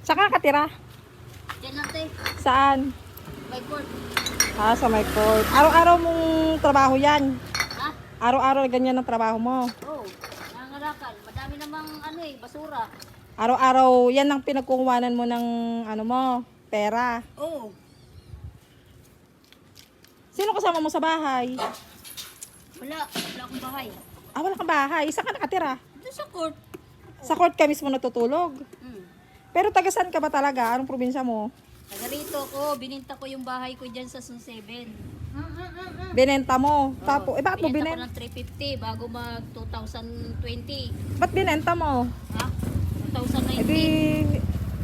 Saan ka nakatira? Diyan lang, te. Saan? May court. Sa my court. Araw-araw mong trabaho yan. Ha? Araw-araw ganyan ang trabaho mo. Oo. Nangangarakan. Madami namang basura. Araw-araw yan ang pinagkukuhanan mo ng pera. Oo. Sino kasama mo sa bahay? Wala. Wala akong bahay. Wala kang bahay. Saan ka nakatira? Doon sa court. Sa court ka mismo natutulog. Hmm. Pero taga saan ka ba talaga? Anong probinsya mo? Taga rito ko. Bininta ko yung bahay ko dyan sa Sun 7. Binenta mo. Tapos, bakit mo Bininta binenta? ko ng 350 bago mag 2020. Ba't binenta mo? Ha? Eh 2019. di,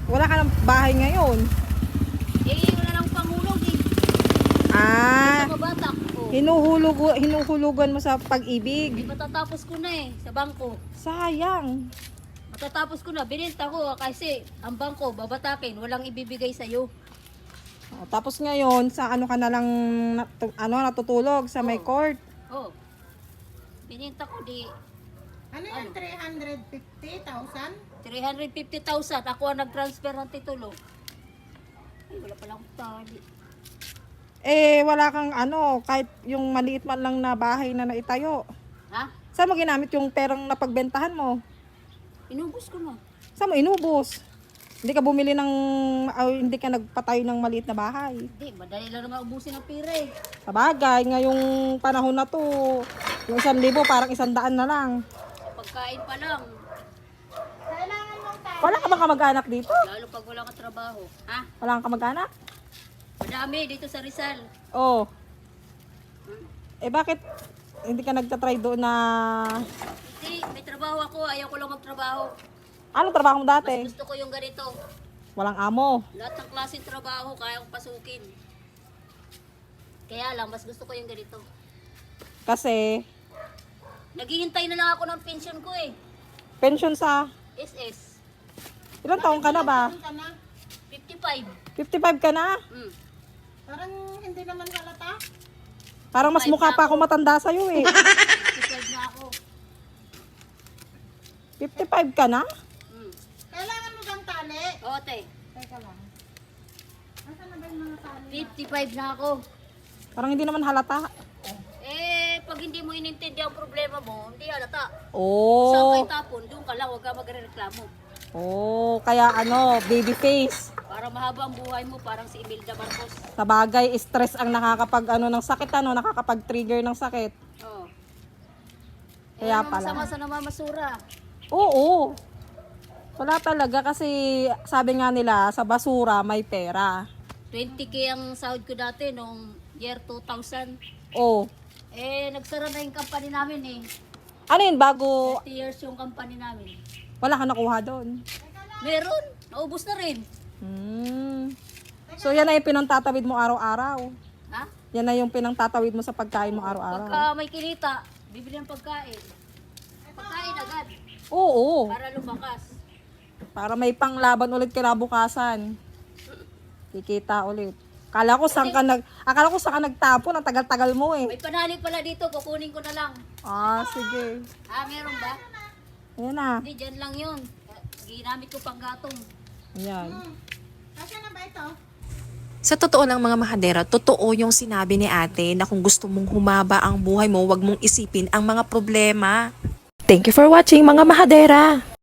wala ka ng bahay ngayon. Wala lang pangulog eh. Ah, Sa mabatak. Oh. hinuhulugan mo sa pag-ibig. Matatapos ko na sa bangko. Sayang. Matatapos ko na. Bininta ko kasi ang bangko babatakin. Walang ibibigay sa'yo. Tapos ngayon, sa ano ka na lang natutulog sa may Oh. court. Oh. Bininta ko di Ano yung 350,000? 350,000. Ako ang nag-transfer ng titulo. Ay, wala palang tali. Wala kang kahit yung maliit man lang na bahay na naitayo. Ha? Saan mo ginamit yung perang napagbentahan mo? Inubos ko na. Saan mo inubos? Hindi ka bumili hindi ka nagpatayo ng maliit na bahay. Hindi, madali lang naman ubusin ang pira eh. Sa bagay, ngayong panahon na to, yung 1,000 parang 100 na lang. Pagkain pa lang. Kailangan mong tayo. Wala ka bang kamag-anak dito? Lalo pag wala ka trabaho. Ha? Wala kang kamag-anak? Madami dito sa Rizal. Oo. Bakit hindi ka nagtatry doon na... Hindi, may trabaho ako. Ayaw ko lang magtrabaho. Anong trabaho mo Mas dati? gusto ko yung ganito. Walang amo. Lahat ng klaseng trabaho kaya kong pasukin. Kaya lang, mas gusto ko yung ganito. Kasi, Naghihintay na lang ako ng pension ko eh. pension sa... SS. Ilang taong ka na ba? Saan ka na? 55. 55 ka na? Mm. Parang hindi naman halata. Parang mas mukha pa ako matanda sa'yo eh. 55 na ako. 55 ka na? Mm. Kailangan mo bang tali? Ote, Teka lang. Nasaan na ba yung mga tali? 55 na ako. Parang hindi naman halata. Pag hindi mo inintindi ang problema mo, hindi halata. Saan Oh. kay tapon, doon ka lang, huwag ka magre-reklamo. Oh, kaya baby face. Para mahaba ang buhay mo, parang si Imelda Marcos. Sa bagay, stress ang nakakapag ng sakit, nakakapag-trigger ng sakit. Oh. Kaya Ano pala. masama sa namamasura? Oo. Wala talaga kasi sabi nga nila, sa basura may pera. 20k ang sahod ko dati noong year 2000. Oh. Nagsara na yung company namin eh. Ano yun, bago 30 years yung company namin. wala ka nakuha doon? Meron, naubos na rin. So yan na yung pinangtatawid mo araw-araw. Ha? Yan na yung pinangtatawid mo sa pagkain mo araw-araw. Pagka may kinita, bibili ng pagkain. Pagkain agad, Oo. para lumakas. Para may panglaban ulit kinabukasan. Kikita ulit. Akala ko saan ka nagtapon, ang tagal-tagal mo eh. May panali pala dito, kukunin ko na lang. Sige. Meron ba? Ayan na. Hindi, dyan lang yun. Ginamit ko pang gatong. Ayan. Nasaan na ba ito? Sa totoo lang mga mahadera, totoo yung sinabi ni ate na kung gusto mong humaba ang buhay mo, wag mong isipin ang mga problema. Thank you for watching mga mahadera!